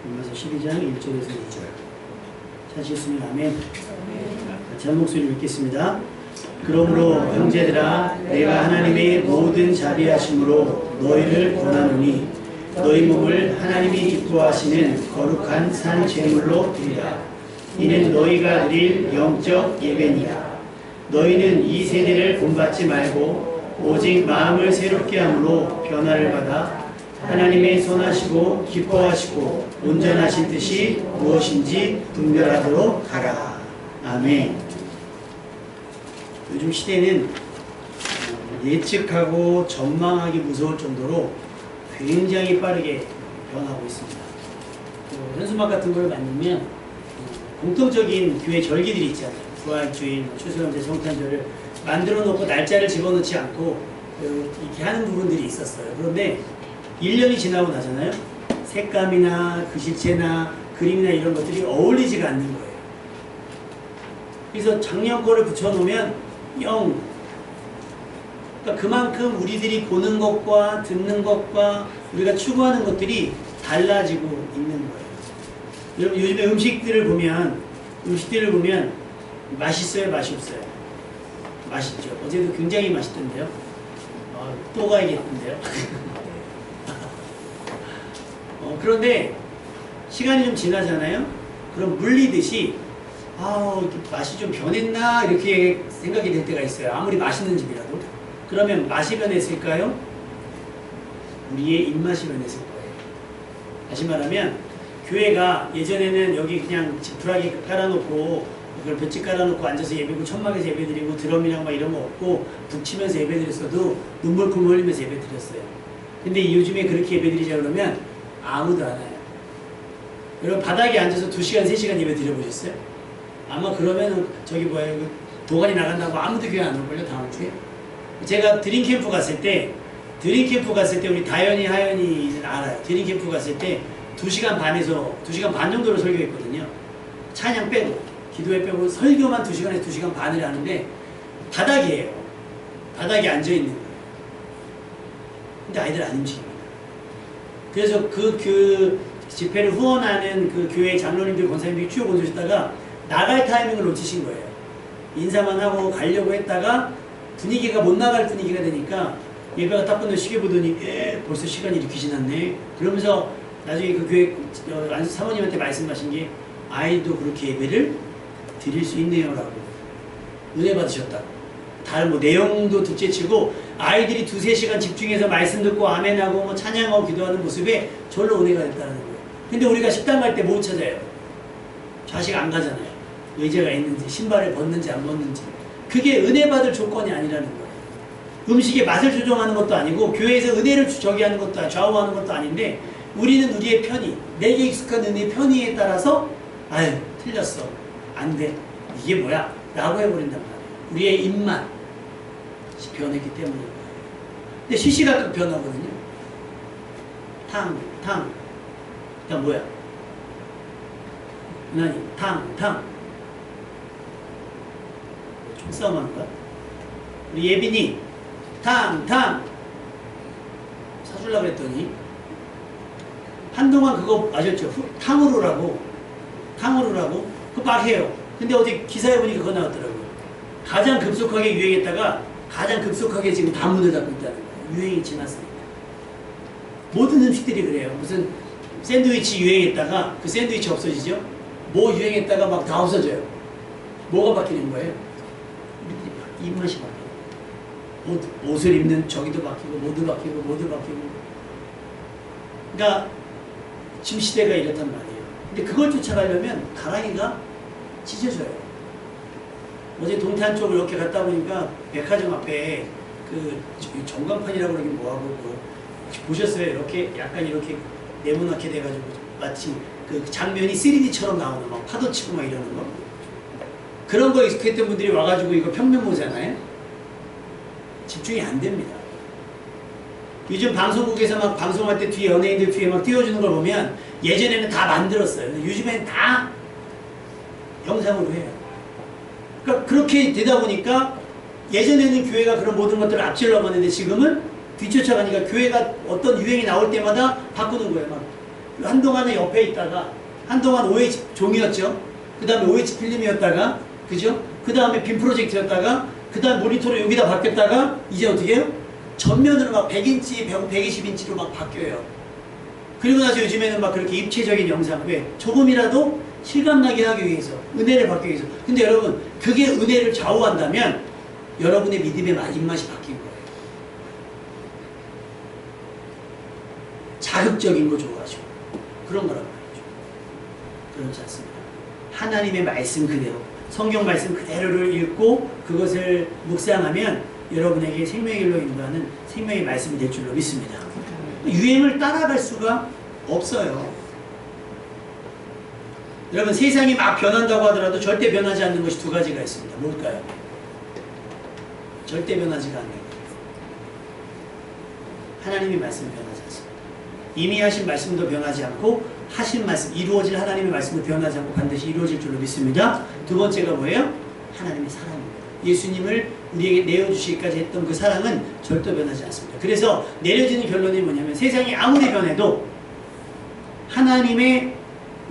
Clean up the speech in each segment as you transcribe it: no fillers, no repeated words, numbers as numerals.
로마서 12장 1절에서 2절. 찾으셨으면 아멘. 같이 한 목소리 읽겠습니다. 그러므로 형제들아 내가 하나님의 모든 자비하심으로 너희를 권하노니 너희 몸을 하나님이 기뻐하시는 거룩한 산 제물로 드리라. 이는 너희가 드릴 영적 예배니라. 너희는 이 세대를 본받지 말고 오직 마음을 새롭게 함으로 변화를 받아 하나님의 선하시고 기뻐하시고 온전하신 뜻이 무엇인지 분별하도록 하라. 아멘. 요즘 시대는 예측하고 전망하기 무서울 정도로 굉장히 빠르게 변하고 있습니다. 현수막 같은 걸 만들면 공통적인 교회 절기들이 있잖아요. 부활주일, 추수감사, 성탄절을 만들어 놓고 날짜를 집어넣지 않고 이렇게 하는 부분들이 있었어요. 그런데 1년이 지나고 나잖아요. 색감이나 글씨체나 그림이나 이런 것들이 어울리지가 않는 거예요. 그래서 작년 거를 붙여놓으면 그러니까 그만큼 우리들이 보는 것과 듣는 것과 우리가 추구하는 것들이 달라지고 있는 거예요. 여러분 요즘에 음식들을 보면 맛있어요? 맛이 없어요? 맛있죠. 어제도 굉장히 맛있던데요. 또 가야겠는데요. 그런데 시간이 좀 지나잖아요. 그럼 물리듯이 이렇게 맛이 좀 변했나 이렇게 생각이 될 때가 있어요. 아무리 맛있는 집이라도. 그러면 맛이 변했을까요? 우리의 입맛이 변했을 거예요. 다시 말하면 교회가 예전에는 여기 그냥 지푸라기 깔아놓고 그걸 볏짚 깔아놓고 앉아서 예배고 천막에서 예배드리고 드럼이랑 막 이런 거 없고 북치면서 예배드렸어도 눈물콧물 흘리면서 예배드렸어요. 근데 요즘에 그렇게 예배드리자 그러면 아무도 안 와요. 여러분 바닥에 앉아서 2시간 3시간 예배 드려보셨어요? 아마 그러면 도가니 나간다고 아무도 교회 안 올걸요 다음 주에? 제가 드림캠프 갔을 때 우리 다현이 하연이는 알아요. 드림캠프 갔을 때 2시간 반에서 2시간 반 정도로 설교했거든요. 찬양 빼고 기도회 빼고 설교만 2시간에서 2시간 반을 하는데 바닥이에요. 바닥에 앉아있는 거예요. 근데 아이들 안 움직입니다. 그래서 그 집회를 후원하는 그 교회 장로님들 권사님들이 쭉 오셨다가 나갈 타이밍을 놓치신 거예요. 인사만 하고 가려고 했다가 분위기가 못 나갈 분위기가 되니까 예배가 딱 끝나고 시계 보더니 벌써 시간이 이렇게 지났네. 그러면서 나중에 그 교회 사모님한테 말씀하신 게 아이도 그렇게 예배를 드릴 수 있네요 라고 은혜 받으셨다고. 다른 내용도 둘째치고 아이들이 2-3시간 집중해서 말씀 듣고 아멘하고 찬양하고 기도하는 모습에 절로 은혜가 됐다는 거예요. 근데 우리가 식당 갈 때 못 찾아요. 좌식 안 가잖아요. 의자가 있는지 신발을 벗는지 안 벗는지. 그게 은혜 받을 조건이 아니라는 거예요. 음식의 맛을 조정하는 것도 아니고 교회에서 은혜를 하는 것도 좌우하는 것도 아닌데 우리는 우리의 편의, 내게 익숙한 은혜의 편의에 따라서 틀렸어. 안 돼. 이게 뭐야? 라고 해버린단 말이에요. 우리의 입맛이 변했기 때문인 거예요. 근데 시시각각 변하거든요. 탕. 그다음 뭐야? 탕. 총싸움 하는 거야? 우리 예빈이 탕 사주려고 그랬더니 한동안 그거 아셨죠? 탕후루라고 그거 막 해요. 근데 어디 기사에 보니까 그거 나왔더라고요. 가장 급속하게 유행했다가 가장 급속하게 지금 다 문을 닫고 있다는 거예요. 유행이 지났으니까. 모든 음식들이 그래요. 무슨 샌드위치 유행했다가 그 샌드위치 없어지죠? 뭐 유행했다가 막 다 없어져요. 뭐가 바뀌는 거예요? 입맛이 바뀌고 옷을 입는 저기도 바뀌고 모두 바뀌고 그러니까 지금 시대가 이렇단 말이에요. 근데 그걸 쫓아가려면 가랑이가 찢어져요. 어제 동탄 쪽을 이렇게 갔다 보니까 백화점 앞에 그 전광판이라고 그러긴 뭐하고 혹시 보셨어요? 이렇게 약간 이렇게 네모나게 돼가지고 마치 그 장면이 3D처럼 나오는 막 파도 치고 막 이러는 거. 그런 거 익숙했던 분들이 와가지고 이거 평면 보잖아요. 집중이 안 됩니다. 요즘 방송국에서 막 방송할 때 뒤에 연예인들 뒤에 막 띄워주는 걸 보면 예전에는 다 만들었어요. 근데 요즘엔 다 영상으로 해요. 그러니까 그렇게 되다 보니까 예전에는 교회가 그런 모든 것들을 앞질러 봤는데 지금은 뒤쫓아가니까 교회가 어떤 유행이 나올 때마다 바꾸는 거예요. 막 한동안은 옆에 있다가 한동안 OH 종이었죠. 그 다음에 OH 필름이었다가 그죠? 그 다음에 빔 프로젝트였다가 그 다음 모니터로 여기다 바뀌었다가 이제 어떻게 해요? 전면으로 막 100인치, 120인치로 막 바뀌어요. 그리고 나서 요즘에는 막 그렇게 입체적인 영상, 왜? 조금이라도 실감나게 하기 위해서, 은혜를 받기 위해서. 근데 여러분, 그게 은혜를 좌우한다면 여러분의 믿음의 입맛이 바뀐 거예요. 자극적인 거 좋아하시고 그런 거란 말이죠. 그렇지 않습니다. 하나님의 말씀 그대로, 성경 말씀 그대로를 읽고 그것을 묵상하면 여러분에게 생명의 길로 인도하는 생명의 말씀이 될 줄로 믿습니다. 유행을 따라갈 수가 없어요. 여러분, 세상이 막 변한다고 하더라도 절대 변하지 않는 것이 두 가지가 있습니다. 뭘까요? 절대 변하지가 않는 것. 하나님의 말씀은 변하지 않습니다. 이미 하신 말씀도 변하지 않고 하신 말씀, 이루어질 하나님의 말씀도 변하지 않고 반드시 이루어질 줄로 믿습니다. 두 번째가 뭐예요? 하나님의 사랑입니다. 예수님을 우리에게 내어주시기까지 했던 그 사랑은 절대 변하지 않습니다. 그래서 내려지는 결론이 뭐냐면 세상이 아무리 변해도 하나님의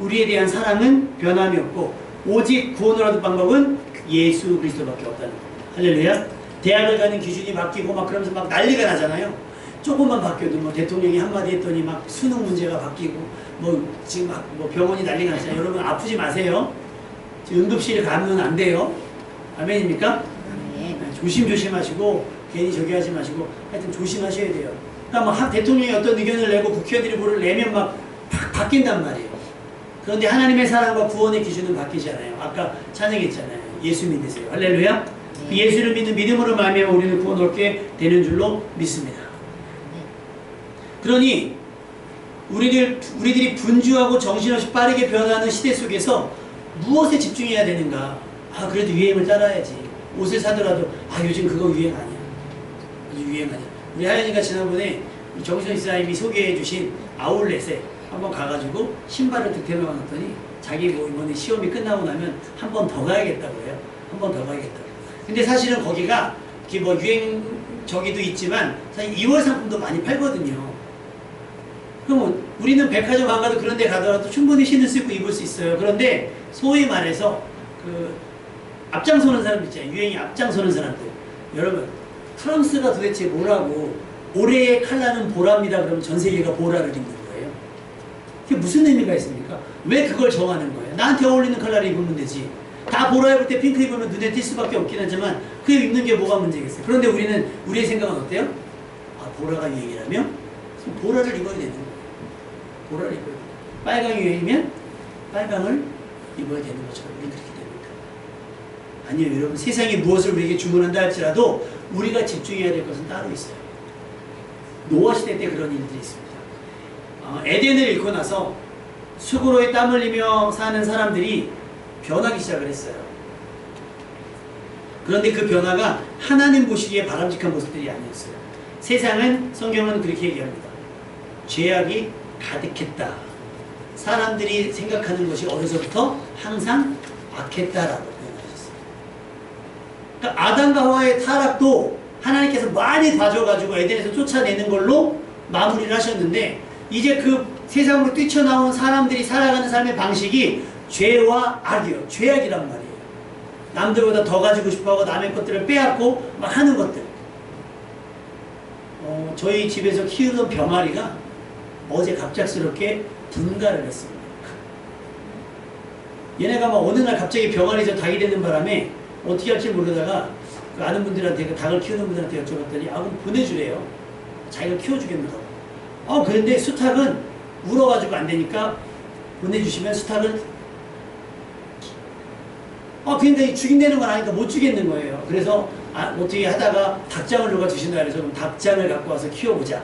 우리에 대한 사랑은 변함이 없고 오직 구원을 얻을 방법은 예수 그리스도밖에 없다는 겁니다. 할렐루야. 대학을 가는 기준이 바뀌고 막 그러면서 막 난리가 나잖아요. 조금만 바뀌어도 뭐 대통령이 한마디 했더니 막 수능 문제가 바뀌고 뭐 지금 막 뭐 병원이 난리가 났잖아요. 여러분 아프지 마세요. 응급실에 가면 안 돼요. 아멘입니까? 네, 조심조심하시고 괜히 저기 하지 마시고 하여튼 조심하셔야 돼요. 그러니까 막 대통령이 어떤 의견을 내고 국회의원들이 뭐를 내면 막 바뀐단 말이에요. 그런데 하나님의 사랑과 구원의 기준은 바뀌지 않아요. 아까 찬양했잖아요. 예수 믿으세요. 할렐루야. 네. 예수를 믿는 믿음으로 말미암아 우리는 구원 얻게 되는 줄로 믿습니다. 그러니 우리들이 분주하고 정신없이 빠르게 변하는 시대 속에서 무엇에 집중해야 되는가? 아, 그래도 유행을 따라야지. 옷을 사더라도 아, 요즘 그거 유행 아니야. 요즘 유행 아니야. 우리 하연이가 지난번에 정선 이사님이 소개해 주신 아울렛에 한번 가가지고 신발을 득템해 놨더니 자기 뭐 이번에 시험이 끝나고 나면 한 번 더 가야겠다고 해요. 한 번 더 가야겠다고. 근데 사실은 거기가 뭐 유행 저기도 있지만 사실 2월 상품도 많이 팔거든요. 그러면 우리는 백화점 안 가도 그런 데 가더라도 충분히 신을 수 있고 입을 수 있어요. 그런데 소위 말해서 그 앞장서는 사람들 있잖아요. 유행이 앞장서는 사람들. 여러분, 프랑스가 도대체 뭐라고 올해의 컬러는 보라입니다. 그러면 전 세계가 보라를 입는 거예요. 그게 무슨 의미가 있습니까? 왜 그걸 정하는 거예요? 나한테 어울리는 컬러를 입으면 되지. 다 보라 입을 때 핑크 입으면 눈에 띌 수밖에 없긴 하지만 그게 입는 게 뭐가 문제겠어요? 그런데 우리의 생각은 어때요? 아, 보라가 유행이라면 보라를 입어야 되는 거예요. 보라를 입어야 돼요. 빨강이 유행이면 빨강을 입어야 되는 것처럼 우리 그렇게 됩니다. 아니요, 여러분, 세상이 무엇을 우리에게 주문한다 할지라도 우리가 집중해야 될 것은 따로 있어요. 노아 시대 때 그런 일들이 있습니다. 에덴을 잃고 나서 수고로에 땀 흘리며 사는 사람들이 변하기 시작을 했어요. 그런데 그 변화가 하나님 보시기에 바람직한 모습들이 아니었어요. 세상은, 성경은 그렇게 얘기합니다. 죄악이 가득했다. 사람들이 생각하는 것이 어려서부터 항상 악했다라고 표현하셨어요. 그러니까 아담과 하와의 타락도 하나님께서 많이 봐줘가지고 에덴에서 쫓아내는 걸로 마무리를 하셨는데 이제 그 세상으로 뛰쳐나온 사람들이 살아가는 삶의 방식이 죄와 악이요. 죄악이란 말이에요. 남들보다 더 가지고 싶어하고 남의 것들을 빼앗고 막 하는 것들. 저희 집에서 키우던 병아리가 어제 갑작스럽게 분가를 했습니다. 얘네가 막 어느 날 갑자기 병아리에서 닭이 되는 바람에 어떻게 할지 모르다가 그 아는 분들한테, 그 닭을 키우는 분들한테 여쭤봤더니 그럼 보내주래요. 자기가 키워주겠다고. 그런데 수탉은 울어가지고 안 되니까 보내주시면 수탉은 근데 죽인다는 건 아니까 못 주겠는 거예요. 그래서 어떻게 하다가 닭장을 누가 주신다 그래서 그럼 닭장을 갖고 와서 키워보자.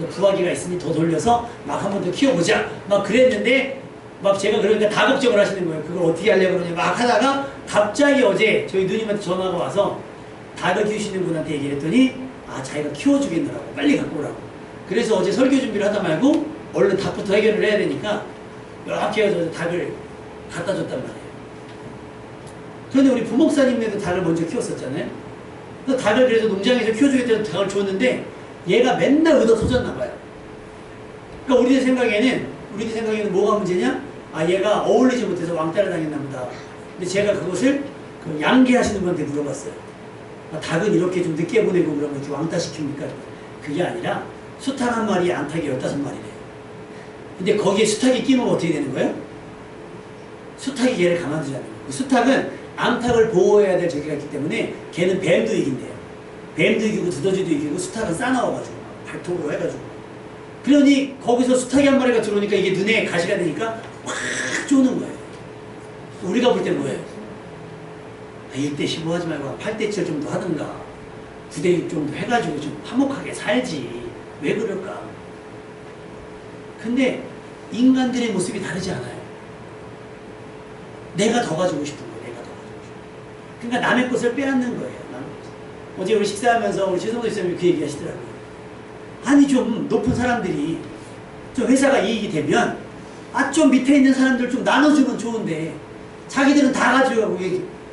부화기가 있으니 더 돌려서 막 한 번 더 키워보자. 막 그랬는데 막 제가 그러니까 다 걱정을 하시는 거예요. 그걸 어떻게 하려고 그러냐 막 하다가 갑자기 어제 저희 누님한테 전화가 와서 닭을 키우시는 분한테 얘기를 했더니 자기가 키워주겠느라고 빨리 갖고 오라고. 그래서 어제 설교 준비를 하다 말고 얼른 닭부터 해결을 해야 되니까 이렇게 해서 닭을 갖다 줬단 말이에요. 그런데 우리 부목사님네도 닭을 먼저 키웠었잖아요. 그래서 닭을 그래서 농장에서 키워주겠다는 닭을 줬는데 얘가 맨날 얻어 터졌나 봐요. 그러니까 우리의 생각에는 우리들 생각에는 뭐가 문제냐? 아, 얘가 어울리지 못해서 왕따를 당했나 보다. 근데 제가 그것을 그 양계하시는 분한테 물어봤어요. 아, 닭은 이렇게 좀 늦게 보내고 그러면 이렇게 왕따 시킵니까? 그게 아니라 수탉 한 마리에 암탉이 15마리래요. 근데 거기에 수탉이 끼면 어떻게 되는 거예요? 수탉이 걔를 가만두지 않는 거예요. 수탉은 암탉을 보호해야 될 저기가 있기 때문에 걔는 뱀도 이긴대요. 뱀도 이기고 두더지도 이기고 수탉은 싸나워가지고 발톱으로 해가지고. 그러니 거기서 수탉이 한 마리가 들어오니까 이게 눈에 가시가 되니까 확 쪼는 거예요. 우리가 볼 때 뭐예요? 1대 15 하지 말고 8대 7 정도 하든가 9대 6 정도 해가지고 좀 화목하게 살지. 왜 그럴까? 근데 인간들의 모습이 다르지 않아요. 내가 더 가지고 싶은 거예요. 내가 더 가지고 싶은 거. 그러니까 남의 것을 빼앗는 거예요. 남의 것. 어제 우리 식사하면서 우리 최성도 선생님이 그 얘기하시더라고요. 아니 좀 높은 사람들이 좀 회사가 이익이 되면 좀 밑에 있는 사람들 좀 나눠주면 좋은데 자기들은 다 가져가고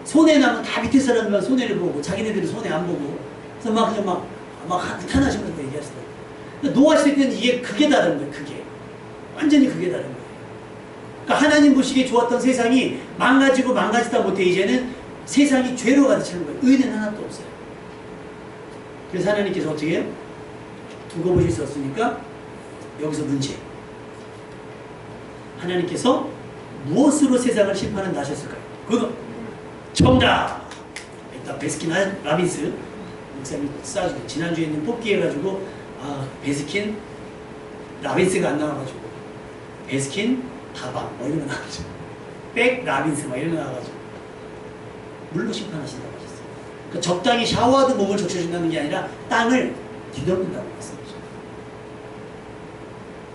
손해나면 다 밑에 사람만 손해를 보고 자기네들은 손해 안 보고 그래서 막 그냥 막 탄하시면서 얘기하시더라고요. 그러니까 노하실 때는 이게 그게 다른 거예요. 그게 완전히 그게 다른 거예요. 그러니까 하나님 보시기에 좋았던 세상이 망가지다 못해 이제는 세상이 죄로 가득 차는 거예요. 의는 하나도 없어요. 그래서 하나님께서 어떻게 해요? 두고 보실 수 없으니까 여기서 문제. 하나님께서 무엇으로 세상을 심판은 하셨을까요? 그거 정답! 일단 베스킨 라빈스 목사님이 써주고 지난주에는 뽑기 해가지고 베스킨 라빈스가 안 나와가지고 베스킨 다방 뭐 이런 거 나와가지고 백 라빈스 막 이런 거 나와가지고 물로 심판하신다고 하셨어요. 그러니까 적당히 샤워하듯 몸을 적셔준다는 게 아니라 땅을 뒤덮는다고 말씀하셨어요.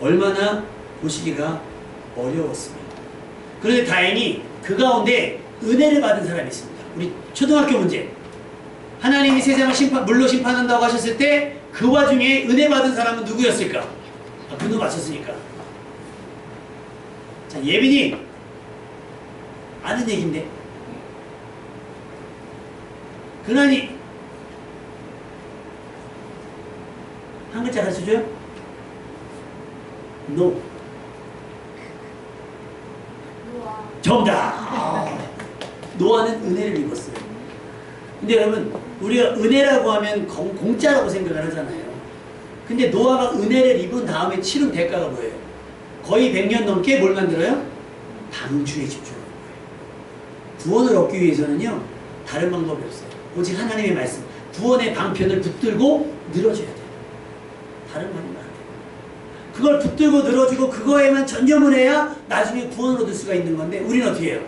얼마나 보시기가 어려웠습니다. 그런데 다행히 그 가운데 은혜를 받은 사람이 있습니다. 우리 초등학교 문제. 하나님이 세상을 물로 심판한다고 하셨을 때 그 와중에 은혜 받은 사람은 누구였을까? 분도 맞췄으니까. 자, 예빈이 아는 얘기인데. 근한이 한 글자 가르쳐줘요? No. 정답! 노아는 은혜를 입었어요. 근데 여러분, 우리가 은혜라고 하면 공짜라고 생각을 하잖아요. 근데 노아가 은혜를 입은 다음에 치른 대가가 뭐예요? 거의 100년 넘게 뭘 만들어요? 방주에 집중하는 거예요. 구원을 얻기 위해서는요, 다른 방법이 없어요. 오직 하나님의 말씀, 구원의 방편을 붙들고 늘어져야 돼요. 다른 말이 안 돼요. 그걸 붙들고 늘어주고 그거에만 전념을 해야 나중에 구원을 얻을 수가 있는 건데 우리는 어떻게 해요?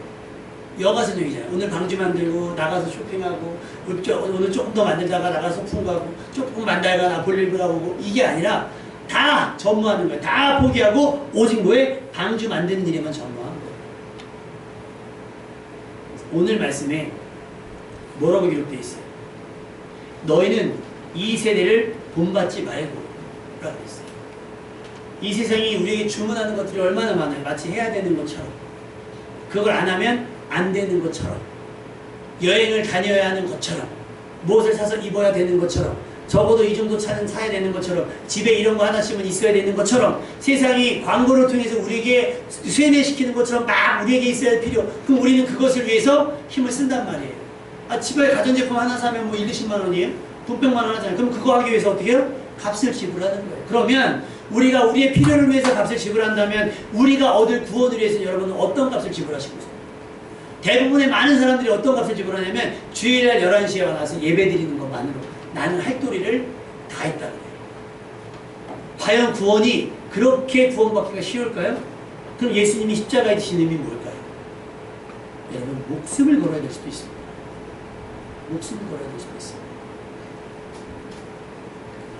여가선용이잖아요. 오늘 방주 만들고 나가서 쇼핑하고 오늘 조금 더 만들다가 나가서 소풍 가고 조금 만들다가 볼일 보러 오고 이게 아니라 다 전무하는 거예요. 다 포기하고 오직 뭐에? 방주 만드는 일에만 전무하는 거예요. 오늘 말씀에 뭐라고 기록되어 있어요? 너희는 이 세대를 본받지 말고 라고 했어요. 이 세상이 우리에게 주문하는 것들이 얼마나 많아요. 마치 해야 되는 것처럼. 그걸 안 하면 안 되는 것처럼. 여행을 다녀야 하는 것처럼. 무엇을 사서 입어야 되는 것처럼. 적어도 이 정도 차는 사야 되는 것처럼. 집에 이런 거 하나씩은 있어야 되는 것처럼. 세상이 광고를 통해서 우리에게 쇠뇌시키는 것처럼 막 우리에게 있어야 할 필요. 그럼 우리는 그것을 위해서 힘을 쓴단 말이에요. 집에 가전제품 하나 사면 뭐 1, 20만 원이에요? 분백만 원 하잖아요. 그럼 그거 하기 위해서 어떻게 해요? 값을 지불하는 거예요. 그러면 우리가 우리의 필요를 위해서 값을 지불한다면 우리가 얻을 구원을 위해서 여러분은 어떤 값을 지불하시고 있어요? 대부분의 많은 사람들이 어떤 값을 지불하냐면 주일날 11시에 와서 예배 드리는 것만으로 나는 할 도리를 다 했다는 거예요. 과연 구원이 그렇게 구원받기가 쉬울까요? 그럼 예수님이 십자가에 지신 의미 뭘까요? 여러분 목숨을 걸어야 될 수도 있습니다. 목숨을 걸어야 될 수도 있습니다.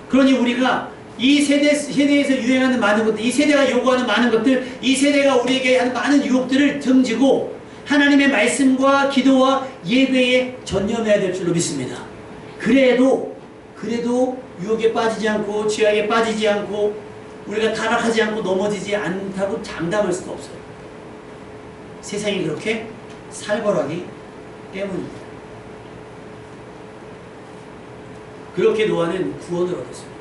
그러니 우리가 이 세대에서 유행하는 많은 것들, 이 세대가 요구하는 많은 것들, 이 세대가 우리에게 하는 많은 유혹들을 등지고 하나님의 말씀과 기도와 예배에 전념해야 될 줄로 믿습니다. 그래도 유혹에 빠지지 않고 죄악에 빠지지 않고 우리가 타락하지 않고 넘어지지 않다고 장담할 수가 없어요. 세상이 그렇게 살벌하기 때문입니다. 그렇게 노아는 구원을 얻었습니다.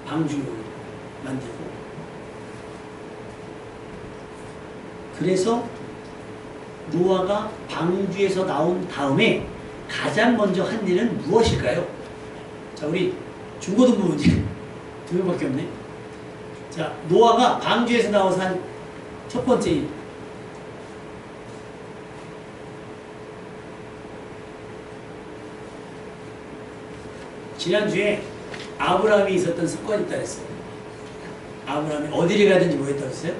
방주 만들고 그래서 노아가 방주에서 나온 다음에 가장 먼저 한 일은 무엇일까요? 자, 우리 중고등부 문제 두 명밖에 없네. 자, 노아가 방주에서 나와서 한 첫 번째 일. 지난주에 아브라함이 있었던 습관이 있다 그랬어요. 아브라함이 어디를 가든지 뭐 했다고 했어요?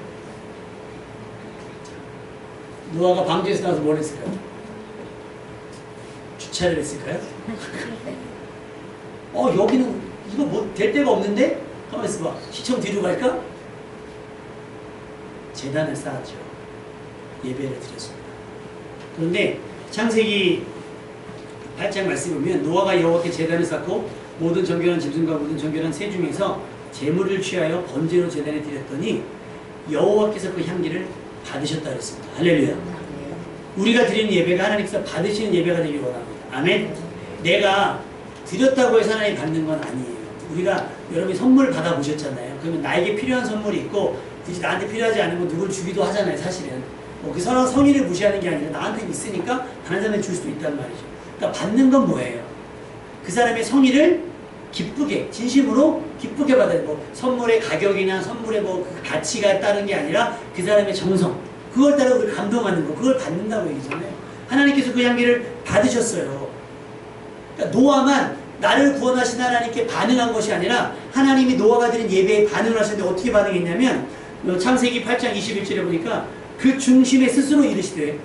노아가 방주에서 나와서 뭘 했을까요? 주차를 했을까요? 여기는 이거 뭐 될 데가 없는데? 가만히 있어봐. 시청 뒤로 갈까? 제단을 쌓았죠. 예배를 드렸습니다. 그런데 창세기 8장 말씀을 보면 노아가 여호와께 제단을 쌓고 모든 정결한 짐승과 모든 정결한 새 중에서 제물을 취하여 번제로 제단에 드렸더니 여호와께서 그 향기를 받으셨다 그랬습니다. 할렐루야. 우리가 드리는 예배가 하나님께서 받으시는 예배가 되길 원합니다. 아멘. 내가 드렸다고 해서 하나님 받는 건 아니에요. 우리가 여러분이 선물 받아보셨잖아요. 그러면 나에게 필요한 선물이 있고 굳이 나한테 필요하지 않은 건 누굴 주기도 하잖아요. 사실은 그 사람 성의를 무시하는 게 아니라 나한테 있으니까 다른 사람에게 줄 수도 있단 말이죠. 그러니까 받는 건 뭐예요? 그 사람의 성의를 기쁘게 진심으로 기쁘게 받아야 뭐 선물의 가격이나 선물의 그 가치가 따른 게 아니라 그 사람의 정성 그걸 따라 우리를 감동하는 거 그걸 받는다고 얘기잖아요. 하나님께서 그 향기를 받으셨어요. 그러니까 노아만 나를 구원하신 하나님께 반응한 것이 아니라 하나님이 노아가 드린 예배에 반응을 하셨는데 어떻게 반응했냐면 창세기 8장 21절에 보니까 그 중심에 스스로 이르시되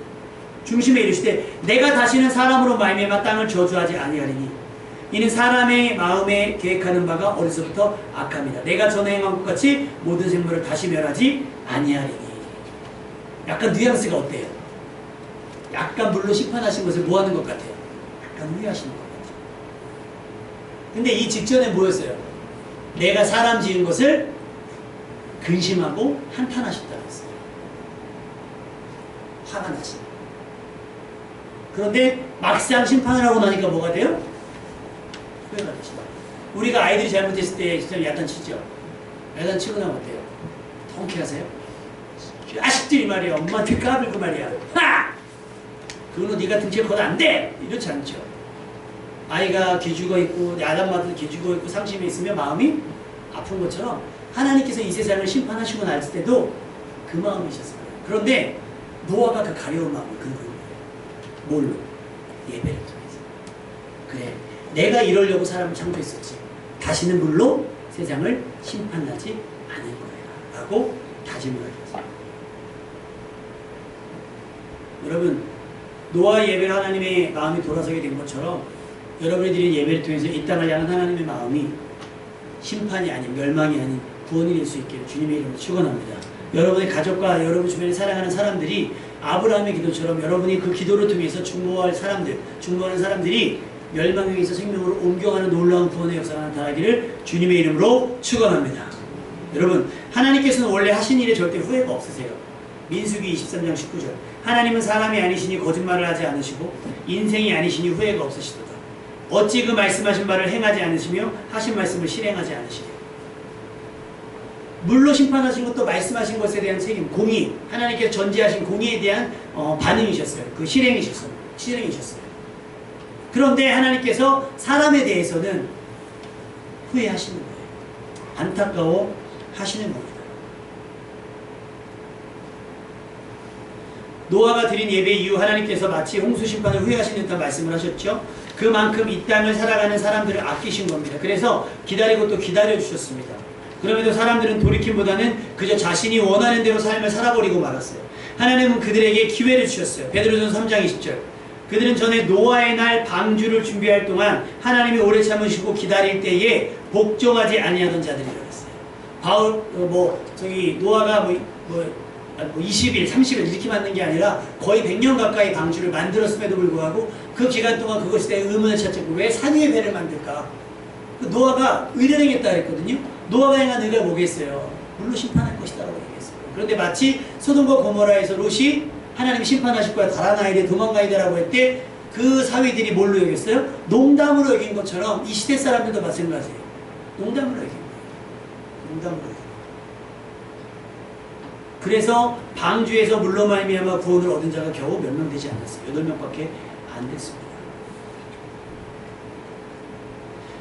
내가 다시는 사람으로 말미암아 땅을 저주하지 아니하리니 이는 사람의 마음에 계획하는 바가 어려서부터 악합니다. 내가 전에 행한 것 같이 모든 생물을 다시 멸하지 아니하리니. 약간 뉘앙스가 어때요? 약간 물로 심판하신 것을 뭐 하는 것 같아요? 약간 후회하시는 것 같아요. 근데 이 직전에 뭐였어요? 내가 사람 지은 것을 근심하고 한탄하셨다고 했어요. 화가 나시다. 그런데 막상 심판을 하고 나니까 뭐가 돼요? 후회가 되시다. 우리가 아이들이 잘못했을 때 진짜 야단치죠. 야단치고 나면 어때요? 통쾌하세요? 자식들이 말이야 엄마한테 까불고 말이야 하! 그거는 네가 등치가 커도 안 돼! 이렇지 않죠. 아이가 기죽어 있고 아담마도 기죽어 있고 상심해 있으면 마음이 아픈 것처럼 하나님께서 이 세상을 심판하시고 날 때도 그 마음이셨어요. 그런데 노아가 그 가려운 마음을 긁은 거예요. 뭘로? 예배를 통해서. 그래, 내가 이러려고 사람을 창조했었지. 다시는 물로 세상을 심판하지 않을 거야 라고 다짐을 하셨어요. 여러분, 노아의 예배로 하나님의 마음이 돌아서게 된 것처럼 여러분이 드린 예배를 통해서 이 땅을 향한 하나님의 마음이 심판이 아닌 멸망이 아닌 구원이 될 수 있기를 주님의 이름으로 축원합니다. 여러분의 가족과 여러분 주변에 사랑하는 사람들이 아브라함의 기도처럼 여러분이 그 기도를 통해서 중보하는 사람들이 멸망에서 생명으로 옮겨가는 놀라운 구원의 역사가 나타나기를 주님의 이름으로 축원합니다. 여러분, 하나님께서는 원래 하신 일에 절대 후회가 없으세요. 민수기 23장 19절 하나님은 사람이 아니시니 거짓말을 하지 않으시고 인생이 아니시니 후회가 없으시도다. 어찌 그 말씀하신 바를 행하지 않으시며 하신 말씀을 실행하지 않으시냐. 물로 심판하신 것도 말씀하신 것에 대한 책임, 공의, 하나님께서 전제하신 공의에 대한 반응이셨어요. 그 실행이셨어요. 그런데 하나님께서 사람에 대해서는 후회하시는 거예요. 안타까워 하시는 겁니다. 노아가 드린 예배 이후 하나님께서 마치 홍수 심판을 후회하시는 듯한 말씀을 하셨죠. 그만큼 이 땅을 살아가는 사람들을 아끼신 겁니다. 그래서 기다리고 또 기다려주셨습니다. 그럼에도 사람들은 돌이킴보다는 그저 자신이 원하는 대로 삶을 살아버리고 말았어요. 하나님은 그들에게 기회를 주셨어요. 베드로전서 3장 20절 그들은 전에 노아의 날 방주를 준비할 동안 하나님이 오래 참으시고 기다릴 때에 복종하지 아니하던 자들이라고 했어요. 노아가 20일, 30일 이렇게 만든 게 아니라 거의 100년 가까이 방주를 만들었음에도 불구하고 그 기간 동안 그것에 대해 의문을 찾았고 왜 산 위에 배를 만들까? 노아가 의를 행했다 했거든요. 노아가 행한 의가 뭐겠어요? 물로 심판할 것이다 라고 얘기했어요. 그런데 마치 소돔과 고모라에서 롯이 하나님이 심판하실 거야 달아나야 돼 도망가야 돼 라고 할 때 그 사위들이 뭘로 여겼어요? 농담으로 여긴 것처럼 이 시대 사람들도 마찬가지예요. 농담으로 여긴 거예요. 농담으로 여긴 거예요. 그래서 방주에서 물로 말미암아 구원을 얻은 자가 겨우 몇 명 되지 않았어요. 8명밖에 안 됐습니다.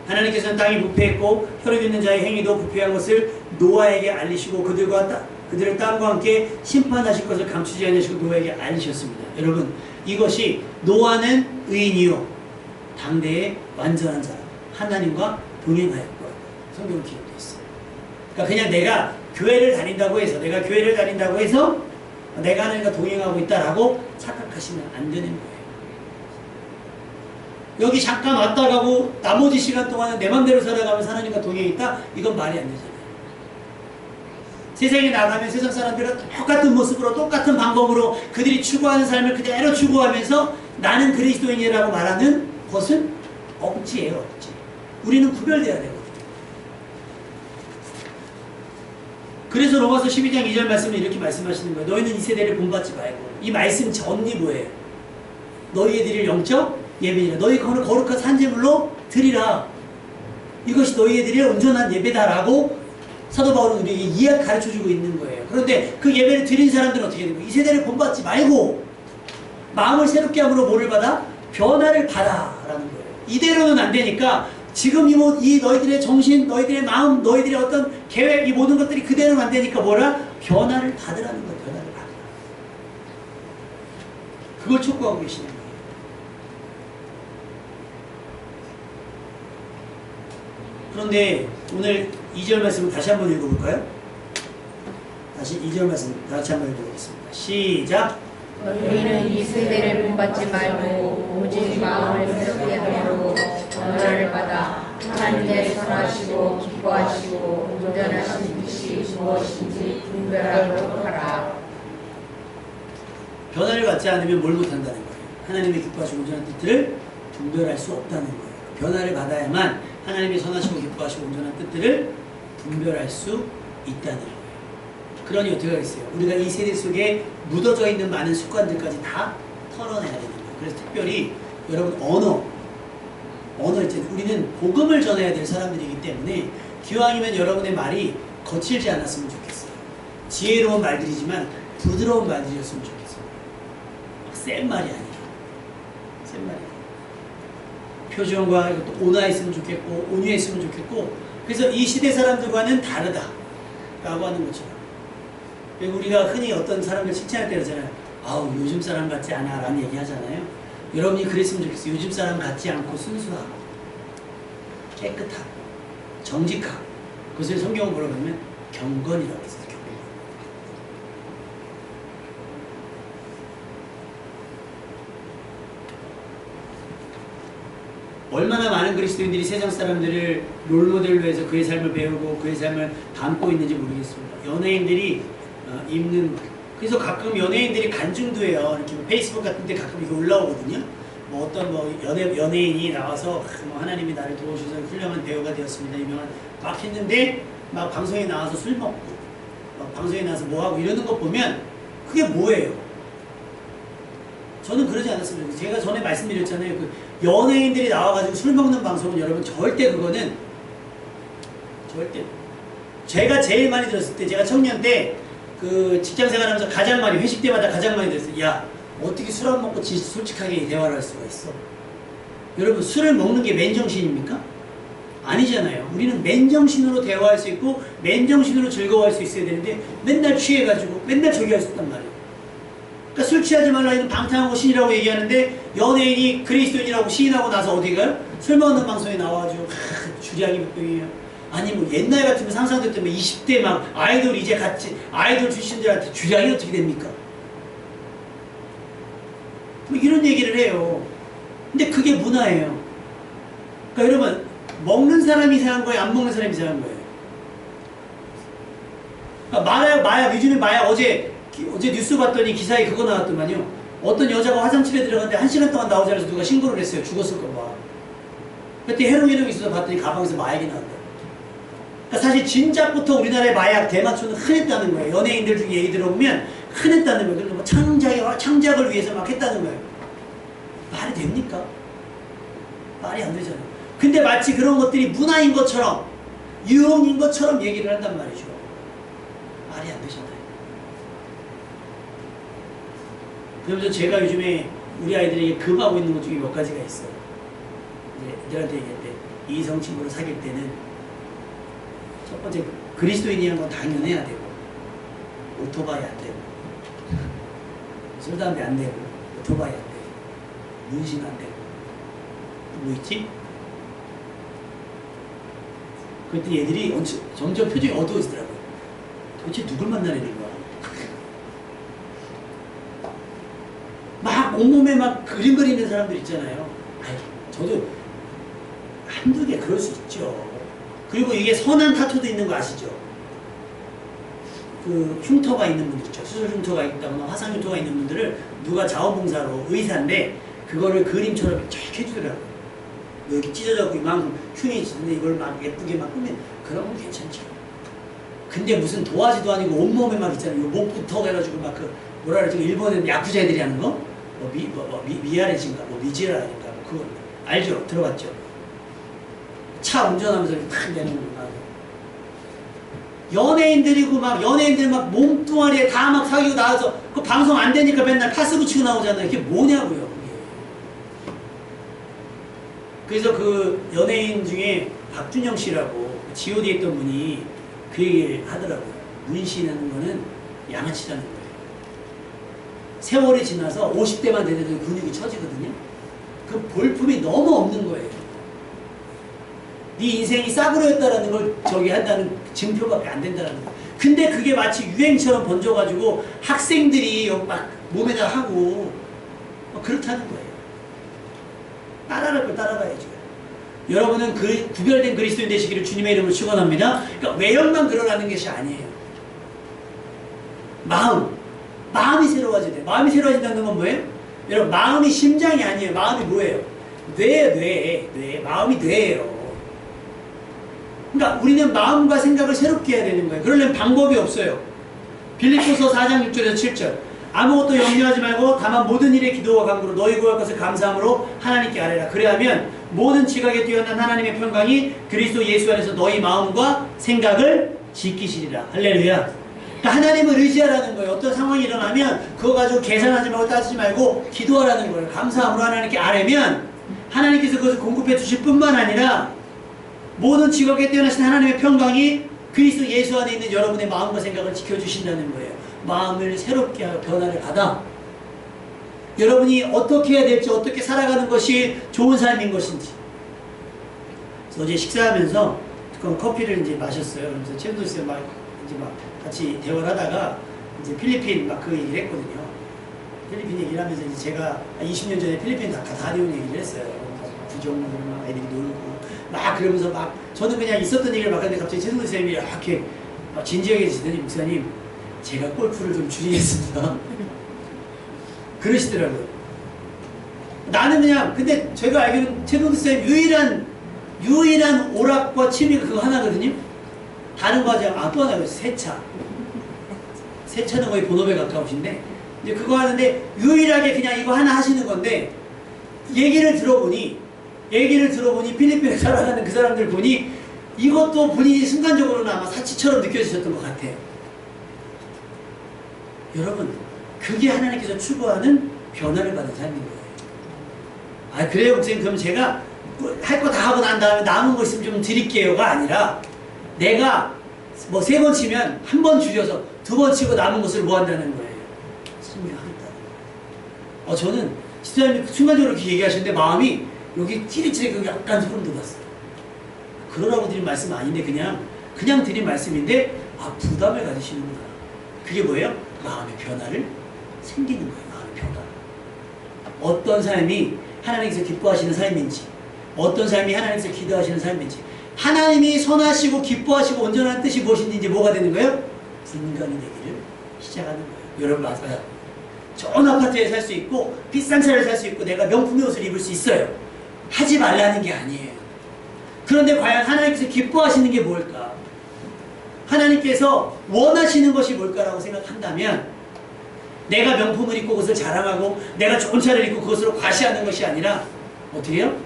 하나님께서는 땅이 부패했고 혈육 있는 자의 행위도 부패한 것을 노아에게 알리시고 그들을 땅과 함께 심판하실 것을 감추지 않으시고 노아에게 알리셨습니다. 여러분, 이것이 노아는 의인이요 당대의 완전한 자라 하나님과 동행하였고 성경은 기록되어 있어요. 그러니까 그냥 내가 교회를 다닌다고 해서 내가 하나님과 동행하고 있다라고 착각하시면 안 되는 거예요. 여기 잠깐 왔다 가고 나머지 시간 동안은 내 맘대로 살아가면서 하나님과 동행했다? 이건 말이 안 되잖아요. 세상에 나가면 세상 사람들과 똑같은 모습으로 똑같은 방법으로 그들이 추구하는 삶을 그대로 추구하면서 나는 그리스도인이라고 말하는 것은 억지예요. 억지. 우리는 구별돼야 되거든요. 그래서 로마서 12장 2절 말씀을 이렇게 말씀하시는 거예요. 너희는 이 세대를 본받지 말고. 이 말씀 전이 뭐예요? 너희에 드릴 영적 예배니라. 너희 거룩한 산재물로 드리라. 이것이 너희에 드릴 온전한 예배다라고 사도 바울은 우리에게 가르쳐주고 있는 거예요. 그런데 그 예배를 드린 사람들은 어떻게 되는 거예요? 이 세대를 본받지 말고 마음을 새롭게 함으로 뭐를 받아? 변화를 받아라는 거예요. 이대로는 안 되니까 지금 이 너희들의 정신, 너희들의 마음, 너희들의 어떤 계획, 이 모든 것들이 그대로는 안 되니까 뭐라? 변화를 받으라는 거예요. 변화를 받으라. 그걸 촉구하고 계시는 거예요. 그런데 오늘 2절 말씀을 다시 한번 읽어볼까요? 다시 2절 말씀 다시 한번 읽어보겠습니다. 시작! 너희는 이 세대를 본받지 말고 오직 마음을 새롭게 함으로 변화를 받아 하나님의 선하시고 기뻐하시고 온전하신 뜻이 무엇인지 분별하도록 하라. 변화를 받지 않으면 뭘 못한다는 거예요? 하나님의 기뻐하시고 온전한 뜻들을 분별할 수 없다는 거예요. 변화를 받아야만 하나님의 선하시고 기뻐하시고 온전한 뜻들을 분별할 수 있다는 거예요. 그러니 어떻게 하겠어요? 우리가 이 세대 속에 묻어져 있는 많은 습관들까지 다 털어내야 되는 거예요. 그래서 특별히 여러분 언어 있잖아요. 우리는 복음을 전해야 될 사람들이기 때문에 기왕이면 여러분의 말이 거칠지 않았으면 좋겠어요. 지혜로운 말들이지만 부드러운 말들이었으면 좋겠어요. 센 말이 아니라 센 말이 아니라 표정과 이것도 온화했으면 좋겠고 온유했으면 좋겠고 그래서 이 시대 사람들과는 다르다라고 하는 것처럼 우리가 흔히 어떤 사람들 칭찬할 때 그러잖아요. 아우 요즘 사람 같지 않아 라는 얘기 하잖아요. 여러분이 그랬으면 좋겠어요. 요즘 사람 같지 않고 순수하고 깨끗하고 정직하고 그것을 성경은 뭐라고 하면 경건이라고 했어요. 경건. 얼마나 많은 그리스도인들이 세상 사람들을 롤모델로 해서 그의 삶을 배우고 그의 삶을 담고 있는지 모르겠습니다. 연예인들이 입는 그래서 가끔 연예인들이 간증도 해요. 이렇게 페이스북 같은 데 가끔 이거 올라오거든요. 뭐 어떤 연예인이 나와서 뭐 하나님이 나를 도우셔서 훌륭한 배우가 되었습니다. 유명한 막 했는데 막 방송에 나와서 술 먹고 막 방송에 나와서 뭐 하고 이러는 거 보면 그게 뭐예요? 저는 그러지 않았습니다. 제가 전에 말씀드렸잖아요. 그 연예인들이 나와가지고 술 먹는 방송은 여러분 절대 그거는 절대 제가 제일 많이 들었을 때 제가 청년 때 그 직장생활하면서 가장 많이 회식 때마다 가장 많이 들었어요. 야 어떻게 술 안 먹고 솔직하게 대화를 할 수가 있어? 여러분 술을 먹는 게 맨정신입니까? 아니잖아요. 우리는 맨정신으로 대화할 수 있고 맨정신으로 즐거워할 수 있어야 되는데 맨날 취해가지고 맨날 저기 할 수 있단 말이에요. 그러니까 술 취하지 말라 이는 방탕하고 신이라고 얘기하는데 연예인이 그리스도인이라고 시인하고 나서 어디 가요? 술 먹는 방송에 나와가지고 주량이 몇 병이에요. 아니 뭐 옛날 같으면 상상됐다면 20대 막 아이돌 이제 같이 아이돌 출신들한테 주량이 어떻게 됩니까? 뭐 이런 얘기를 해요. 근데 그게 문화예요. 그러니까 여러분 먹는 사람이 이상한 거예요? 안 먹는 사람이 이상한 거예요? 그러니까 마약 요즘에 마약 어제 뉴스 봤더니 기사에 그거 나왔더만요. 어떤 여자가 화장실에 들어갔는데 1시간 동안 나오지 않아서 누가 신고를 했어요. 죽었을까봐. 그때 헤로인이 있어서 봤더니 가방에서 마약이 나왔대요. 그러니까 사실 진작부터 우리나라의 마약 대마초는 흔했다는 거예요. 연예인들 중에 얘기 들어보면 흔했다는 거예요. 그리고 뭐 창작을 위해서 막 했다는 거예요. 말이 됩니까? 말이 안 되잖아요. 근데 마치 그런 것들이 문화인 것처럼 유흥인 것처럼 얘기를 한단 말이죠. 말이 안 되잖아요. 그러면서 제가 요즘에 우리 아이들에게 금하고 있는 것 중에 몇 가지가 있어요. 이제 애들한테 얘기할 때 이성 친구를 사귈 때는 첫 번째 그리스도인이라는 건 당연해야 되고, 오토바이 안 되고, 술 담배 안 되고, 오토바이 안 되고, 문신 안 되고, 뭐 있지? 그때 얘들이 점점 표정이 어두워지더라고요. 도대체 누굴 만나려는 거야? 막 온몸에 막 그림 그리는 사람들 있잖아요. 아이, 저도 한두 개 그럴 수 있죠. 그리고 이게 선한 타투도 있는 거 아시죠? 그 흉터가 있는 분들 있죠. 수술 흉터가 있다거나 화상 흉터가 있는 분들을 누가 자원봉사로 의사인데 그거를 그림처럼 쫙 해주더라고요. 여기 찢어져고 이만큼 흉이 있는데 이걸 막 예쁘게 막 꾸면 그러면 괜찮죠. 근데 무슨 도화지도 아니고 온몸에 막 있잖아요. 목부터 해가지고 막 그 뭐라 그러지? 일본은 야쿠자 애들이 하는 거? 미아레진가 뭐 미지라인가 뭐 그거 알죠? 들어봤죠? 차 운전하면서 탁 내는 거. 연예인들이고 막 연예인들 막 몸뚱아리에 다 막 사귀고 나와서 그 방송 안 되니까 맨날 파스 붙이고 나오잖아요. 이게 뭐냐고요. 그게. 그래서 그 연예인 중에 박준영 씨라고 G.O.D에 있던 분이 그 얘기를 하더라고요. 문신하는 거는 양아치라는 거예요. 세월이 지나서 50대만 되더니 근육이 처지거든요. 그 볼품이 너무 없는 거예요. 네 인생이 싸구려였다라는 걸 저기 한다는 증표밖에 안 된다는 거예요. 근데 그게 마치 유행처럼 번져가지고 학생들이 막 몸에다 하고 그렇다는 거예요. 따라갈 걸 따라가야죠. 여러분은 그 구별된 그리스도인 되시기를 주님의 이름으로 축원합니다. 그러니까 외형만 그러라는 것이 아니에요. 마음이 새로워져야 돼요. 마음이 새로워진다는 건 뭐예요? 여러분, 마음이 심장이 아니에요. 마음이 뭐예요? 뇌. 마음이 뇌예요. 그러니까 우리는 마음과 생각을 새롭게 해야 되는 거예요. 그러려면 방법이 없어요. 빌립보서 4장 6절에서 7절. 아무것도 염려하지 말고 다만 모든 일에 기도와 간구로 너희 구할 것을 감사함으로 하나님께 아뢰라. 그래야면 모든 지각에 뛰어난 하나님의 평강이 그리스도 예수 안에서 너희 마음과 생각을 지키시리라. 할렐루야. 그러니까 하나님을 의지하라는 거예요. 어떤 상황이 일어나면 그거 가지고 계산하지 말고 따지지 말고 기도하라는 거예요. 감사함으로 하나님께 아뢰면 하나님께서 그것을 공급해 주실 뿐만 아니라 모든 직업에 뛰어나신 하나님의 평강이 그리스도 예수 안에 있는 여러분의 마음과 생각을 지켜주신다는 거예요. 마음을 새롭게 하고 변화를 받아 여러분이 어떻게 해야 될지, 어떻게 살아가는 것이 좋은 삶인 것인지. 그래서 어제 식사하면서 커피를 이제 마셨어요. 그래서 최현도 씨가 막 같이 대화를 하다가 이제 필리핀 막 그 얘기를 했거든요. 필리핀 얘기를 하면서 이제 제가 20년 전에 필리핀 다녀온 얘기를 했어요. 부정으로 막 애들이 놀고 막 그러면서 막 저는 그냥 있었던 얘기를 막 하는데 갑자기 최성도 선생님이 이렇게 막 진지하게 계시더니 목사님, 제가 골프를 좀 줄이겠습니다. 그러시더라고요. 나는 그냥, 근데 제가 알기로는 최동수 선생님 유일한 오락과 취미가 그거 하나거든요. 다른 거 하지 않고, 또 하나가 세차. 세차는 거의 본업에 가까우신데, 이제 그거 하는데, 유일하게 그냥 이거 하나 하시는 건데, 얘기를 들어보니 필리핀에 살아가는 그 사람들 보니, 이것도 본인이 순간적으로는 아마 사치처럼 느껴지셨던 것 같아요. 여러분, 그게 하나님께서 추구하는 변화를 받은 삶인 거예요. 아, 그래요, 목사님. 그럼 제가 할 거 다 하고 난 다음에 남은 거 있으면 좀 드릴게요가 아니라 내가 뭐 3번 치면 1번 줄여서 2번 치고 남은 것을 뭐 한다는 거예요? 승리하겠다는 거예요. 저는 집사님이 순간적으로 이렇게 얘기하시는데 마음이 여기 찌릿찌릿 약간 소름 돋았어요. 그러라고 드린 말씀 아닌데 그냥 드린 말씀인데 부담을 가지시는구나. 그게 뭐예요? 마음의 변화를 생기는 거예요. 마음의 변화. 어떤 삶이 하나님께서 기뻐하시는 삶인지, 어떤 삶이 하나님께서 기도하시는 삶인지, 하나님이 선하시고 기뻐하시고 온전한 뜻이 무엇인지 이제 뭐가 되는 거예요? 인간이 되기를 시작하는 거예요. 여러분, 맞아요. 좋은 아파트에 살 수 있고 비싼 차를 살 수 있고 내가 명품의 옷을 입을 수 있어요. 하지 말라는 게 아니에요. 그런데 과연 하나님께서 기뻐하시는 게 뭘까? 하나님께서 원하시는 것이 뭘까라고 생각한다면 내가 명품을 입고 그것을 자랑하고 내가 좋은 차를 입고 그것으로 과시하는 것이 아니라 어떻게 해요?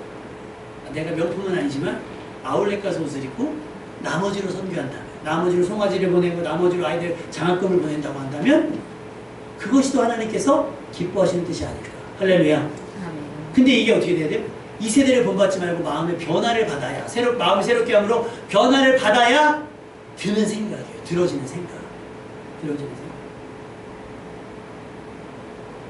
내가 명품은 아니지만 아울렛 가서 옷을 입고 나머지로 선교한다면, 나머지로 송아지를 보내고 나머지로 아이들 장학금을 보낸다고 한다면 그것이 또 하나님께서 기뻐하시는 뜻이 아닐까. 할렐루야. 아멘. 근데 이게 어떻게 돼야 돼요? 이 세대를 본받지 말고 마음의 변화를 받아야, 마음을 새롭게 함으로 변화를 받아야 드는 생각이에요. 들어지는 생각. 들어지는 생각.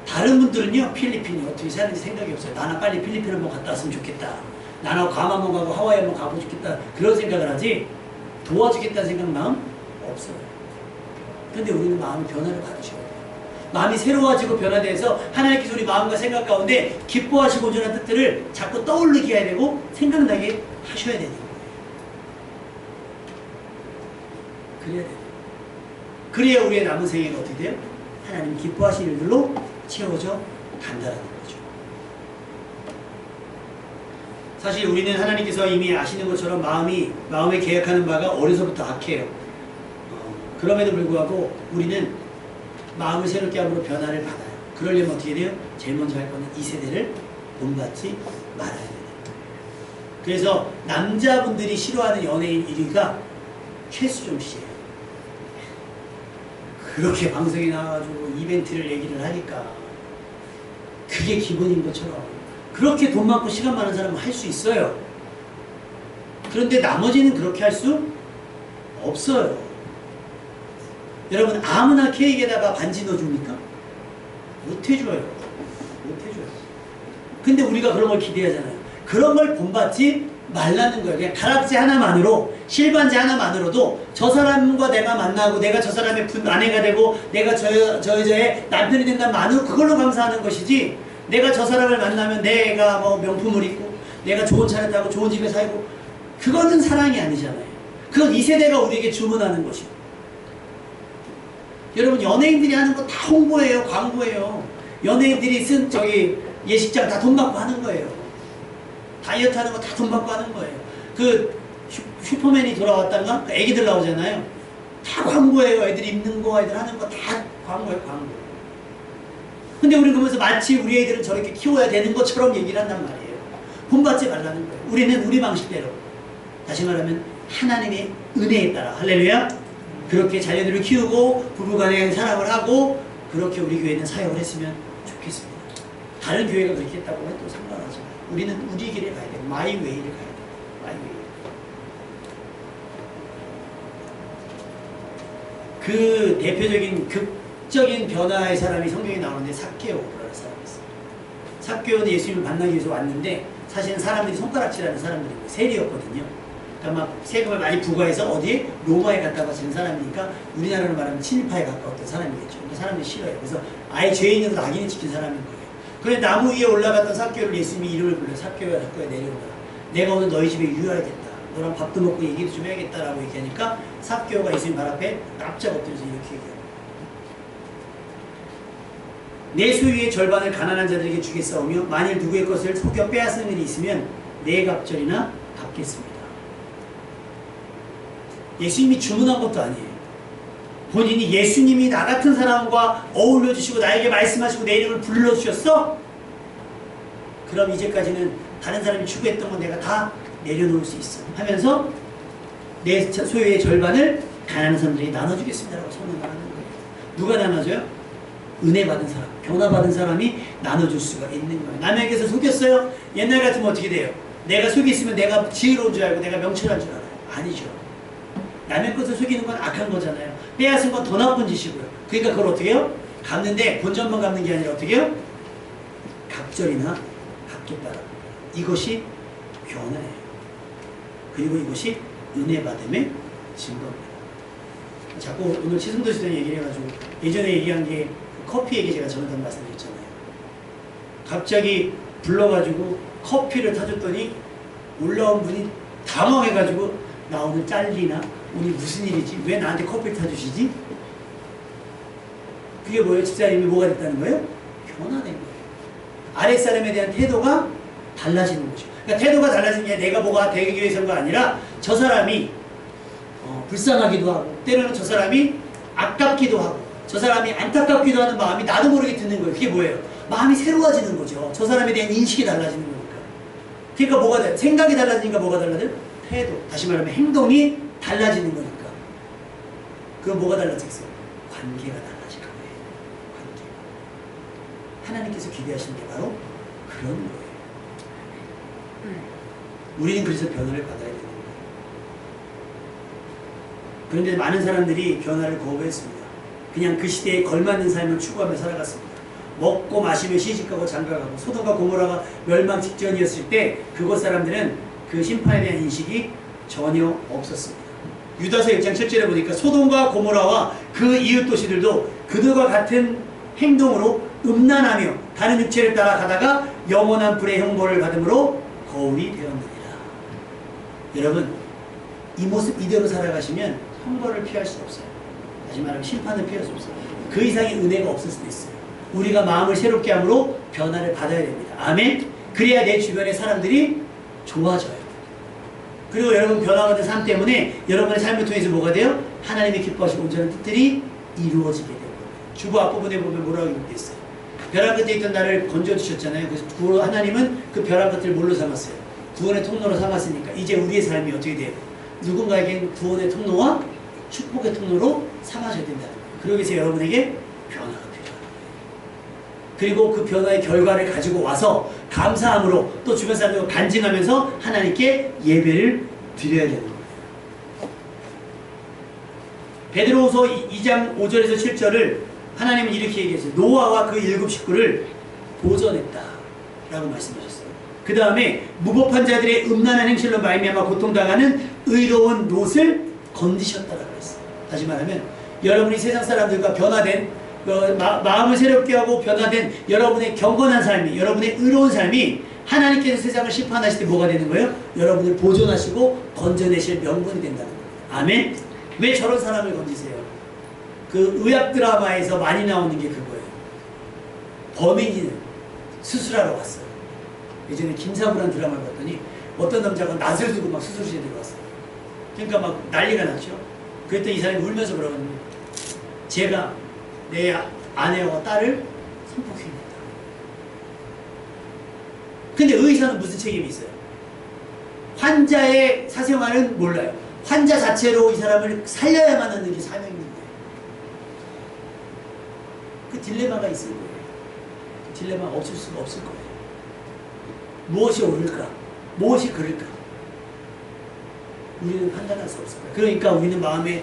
다른 분들은요, 필리핀이 어떻게 사는지 생각이 없어요. 나는 빨리 필리핀 한번 갔다 왔으면 좋겠다. 나는 괌 한번 가고 하와이 한번 가보고 싶겠다. 그런 생각을 하지, 도와주겠다는 생각 마음 없어요. 근데 우리는 마음의 변화를 받으셔야 돼요. 마음이 새로워지고 변화돼서 하나님께서 우리 마음과 생각 가운데 기뻐하시고 온전한 뜻들을 자꾸 떠올리게 해야 되고 생각나게 하셔야 되는 거예요. 그래야 돼요. 그래야 우리의 남은 생애가 어떻게 돼요? 하나님 기뻐하시는 일들로 채워져 간다는 거죠. 사실 우리는 하나님께서 이미 아시는 것처럼 마음에 계획하는 바가 어려서부터 악해요. 그럼에도 불구하고 우리는 마음을 새롭게 함으로 변화를 받아요. 그러려면 어떻게 돼요? 제일 먼저 할 거는 이 세대를 본받지 말아야 돼요. 그래서 남자분들이 싫어하는 연예인 1위가 최수종 씨예요. 그렇게 방송에 나와가지고 이벤트를 얘기를 하니까 그게 기본인 것처럼 그렇게 돈 많고 시간 많은 사람은 할 수 있어요. 그런데 나머지는 그렇게 할 수 없어요. 여러분 아무나 케이크에다가 반지 넣어줍니까? 못해줘요. 못해줘요. 근데 우리가 그런 걸 기대하잖아요. 그런 걸 본받지 말라는 거예요. 그냥 가락지 하나만으로, 실반지 하나만으로도 저 사람과 내가 만나고 내가 저 사람의 아내가 되고 내가 저 여자의 남편이 된다는 만으로 그걸로 감사하는 것이지, 내가 저 사람을 만나면 내가 뭐 명품을 입고 내가 좋은 차를 타고 좋은 집에 살고, 그거는 사랑이 아니잖아요. 그건 이 세대가 우리에게 주문하는 것이고. 여러분 연예인들이 하는 거 다 홍보예요. 광고예요. 연예인들이 쓴 예식장 다 돈 받고 하는 거예요. 다이어트 하는 거 다 돈 받고 하는 거예요. 그 슈퍼맨이 돌아왔다가 애기들 나오잖아요. 다 광고예요. 애들 입는 거, 애들 하는 거 다 광고예요. 광고. 근데 우리는 그러면서 마치 우리 애들은 저렇게 키워야 되는 것처럼 얘기를 한단 말이에요. 본받지 말라는 거예요. 우리는 우리 방식대로, 다시 말하면 하나님의 은혜에 따라, 할렐루야, 그렇게 자녀들을 키우고 부부간에 사랑을 하고 그렇게 우리 교회는 사역을 했으면 좋겠습니다. 다른 교회가 그렇게 했다고 해도 상관하지 마요. 우리는 우리 길에 가야 돼요. 마이 웨이를 가야 돼요. 마이 웨이. 그 대표적인 극적인 변화의 사람이 성경에 나오는데 삭개오라는 사람이 있어요. 삭개오는 예수님을 만나기 위해서 왔는데 사실은 사람들이 손가락질하는 사람들이고 세리였거든요. 그러니까 막 세금을 많이 부과해서 어디에? 로마에 갖다 바치는 사람이니까 우리나라로 말하면 친일파에 가까웠던 사람이겠죠. 그러니까 사람들이 싫어요. 그래서 아예 죄인으로 낙인을 찍힌 사람인 거예요. 그런데 나무 위에 올라갔던 삭개오를 예수님이 이름을 불러 삭개오야, 삭개오야, 내려오라. 내가 오늘 너희 집에 유효하겠다. 너랑 밥도 먹고 얘기도 좀 해야겠다라고 얘기하니까 삭개오가 예수님 발 앞에 납작 엎드려서 이렇게 얘기해요. 내 소유의 절반을 가난한 자들에게 주겠사오며 만일 누구의 것을 속여 빼앗는 일이 있으면 내 갑절이나 갚겠습니다. 예수님이 주문한 것도 아니에요. 본인이 예수님이 나 같은 사람과 어울려 주시고 나에게 말씀하시고 내 이름을 불러주셨어? 그럼 이제까지는 다른 사람이 추구했던 건 내가 다 내려놓을 수 있어 하면서 내 소유의 절반을 가난한 사람들에게 나눠주겠습니다라고 선언을 하는 거예요. 누가 나눠줘요? 은혜 받은 사람, 변화 받은 사람이 나눠줄 수가 있는 거예요. 남에게서 속였어요? 옛날 같으면 어떻게 돼요? 내가 속였으면 내가 지혜로운 줄 알고 내가 명철한 줄 알아요. 아니죠. 남의 것을 속이는 건 악한 거잖아요. 빼앗은 건 더 나쁜 짓이고요. 그러니까 그걸 어떻게 해요? 갚는데 본전만 갚는 게 아니라 어떻게 해요? 갑절이나 갚겠다. 이것이 변화예요. 그리고 이것이 은혜 받음의 증거입니다. 자꾸 오늘 치승도 시대 얘기를 해가지고 예전에 얘기한 게 커피 얘기 제가 전에 말씀드렸잖아요. 갑자기 불러가지고 커피를 타줬더니 올라온 분이 당황해가지고 나 오늘 잘리나? 오늘 무슨 일이지? 왜 나한테 커피를 타주시지? 그게 뭐예요? 집사님이 뭐가 됐다는 거예요? 변화된 거예요. 아랫사람에 대한 태도가 달라지는 거죠. 그러니까 태도가 달라진 게 내가 뭐가 되기 위해서가 아니라 저 사람이 불쌍하기도 하고 때로는 저 사람이 아깝기도 하고 저 사람이 안타깝기도 하는 마음이 나도 모르게 드는 거예요. 그게 뭐예요? 마음이 새로워지는 거죠. 저 사람에 대한 인식이 달라지는 거니까. 그러니까 뭐가 돼요? 생각이 달라지니까 뭐가 달라져요? 태도. 다시 말하면 행동이 달라지는 거니까. 그럼 뭐가 달라지겠어요? 관계가 달라질 거예요. 관계. 하나님께서 기대하시는 게 바로 그런 거예요. 우리는 그래서 변화를 받아야 되는 거예요. 그런데 많은 사람들이 변화를 거부했습니다. 그냥 그 시대에 걸맞는 삶을 추구하며 살아갔습니다. 먹고 마시며 시집가고 장가가고 소돔과 고모라가 멸망 직전이었을 때 그곳 사람들은 그 심판에 대한 인식이 전혀 없었습니다. 유다서 1장 7절에 보니까 소돔과 고모라와 그 이웃 도시들도 그들과 같은 행동으로 음란하며 다른 육체를 따라 가다가 영원한 불의 형벌을 받음으로 거울이 되었느니라. 여러분, 이 모습 이대로 살아가시면 형벌을 피할 수 없어요. 다시 말하면 심판을 피할 수 없어요. 그 이상의 은혜가 없을 수도 있어요. 우리가 마음을 새롭게 함으로 변화를 받아야 됩니다. 아멘. 그래야 내 주변의 사람들이 좋아져요. 그리고 여러분 변화받은 삶 때문에 여러분의 삶을 통해서 뭐가 돼요? 하나님의 기뻐하시고 온전한 뜻들이 이루어지게 되고, 주보 앞부분에 보면 뭐라고 기록됐어요? 벼랑 끝에 있던 나를 건져주셨잖아요. 그래서 하나님은 그 벼랑 끝을 뭘로 삼았어요? 구원의 통로로 삼았으니까 이제 우리의 삶이 어떻게 돼요? 누군가에겐 구원의 통로와 축복의 통로로 삼아져야 된다는 거예요. 그러기 위해서 여러분에게 변화가 필요합니다. 그리고 그 변화의 결과를 가지고 와서 감사함으로 또 주변 사람들과 간증하면서 하나님께 예배를 드려야 되는 거예요. 베드로후서 2장 5절에서 7절을 하나님은 이렇게 얘기했어요. 노아와 그 7 식구를 보존했다 라고 말씀하셨어요. 그 다음에 무법한 자들의 음란한 행실로 말미암아 고통당하는 의로운 롯을 건지셨다라고 했어요. 다시 말하면 여러분이 세상 사람들과 변화된 마음을 새롭게 하고 변화된 여러분의 경건한 삶이, 여러분의 의로운 삶이 하나님께서 세상을 심판하실 때 뭐가 되는 거예요? 여러분을 보존하시고 건져내실 명분이 된다는 거예요. 아멘? 왜 저런 사람을 건지세요? 그 의학 드라마에서 많이 나오는 게 그거예요. 범인이 수술하러 왔어요. 예전에 김사부라는 드라마를 봤더니 어떤 남자가 낫을 두고 막 수술실에 들어왔어요. 그러니까 막 난리가 났죠. 그랬더니 이 사람이 울면서 그러거든요. 제가 내 아내와 딸을 성폭행했다. 근데 의사는 무슨 책임이 있어요? 환자의 사생활은 몰라요. 환자 자체로 이 사람을 살려야만 하는 게 사명인데 그 딜레마가 있을 거예요. 그 딜레마가 없을 수가 없을 거예요. 무엇이 옳을까? 무엇이 그럴까? 우리는 판단할 수 없을 거예요. 그러니까 우리는 마음을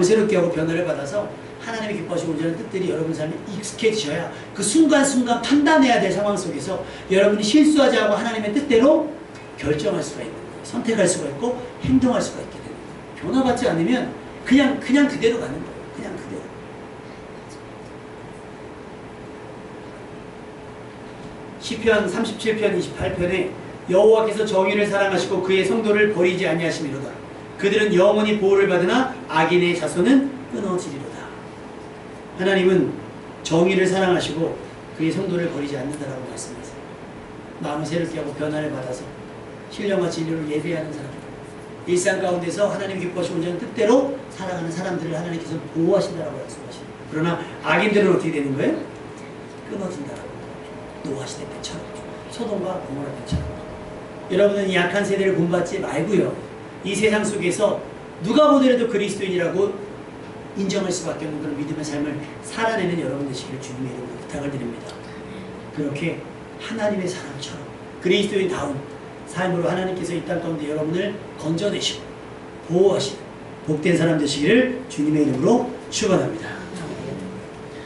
새롭게 하고 변화를 받아서 하나님의 기뻐하시고 온전한 뜻들이 여러분 삶에 익숙해지셔야 그 순간순간 판단해야 될 상황 속에서 여러분이 실수하지 않고 하나님의 뜻대로 결정할 수가 있는 거예요. 선택할 수가 있고 행동할 수가 있게 되는 거예요. 변화받지 않으면 그냥 그대로 가는 거예요. 그냥 그대로. 시편 37편 28편에 여호와께서 정의를 사랑하시고 그의 성도를 버리지 아니하심이로다. 그들은 영원히 보호를 받으나 악인의 자손은 끊어지리로다. 하나님은 정의를 사랑하시고 그의 성도를 버리지 않는다라고 말씀하세요. 마음을 새롭게 하고 변화를 받아서 신령과 진리로 예배하는 사람들, 일상 가운데서 하나님 기뻐하시고 온전한 뜻대로 살아가는 사람들을 하나님께서 보호하신다라고 말씀하시죠. 그러나 악인들은 어떻게 되는 거예요? 끊어진다라고. 노아 시대 때처럼, 소돔과 고모라 때처럼. 여러분은 이 약한 세대를 본받지 말고요. 이 세상 속에서 누가 보더라도 그리스도인이라고 인정할 수밖에 없는 그런 믿음의 삶을 살아내는 여러분 되시기를 주님의 이름으로 부탁을 드립니다. 그렇게 하나님의 사람처럼 그리스도인다운 삶으로 하나님께서 이 땅 가운데 여러분을 건져내시고 보호하시고 복된 사람 되시기를 주님의 이름으로 축원합니다.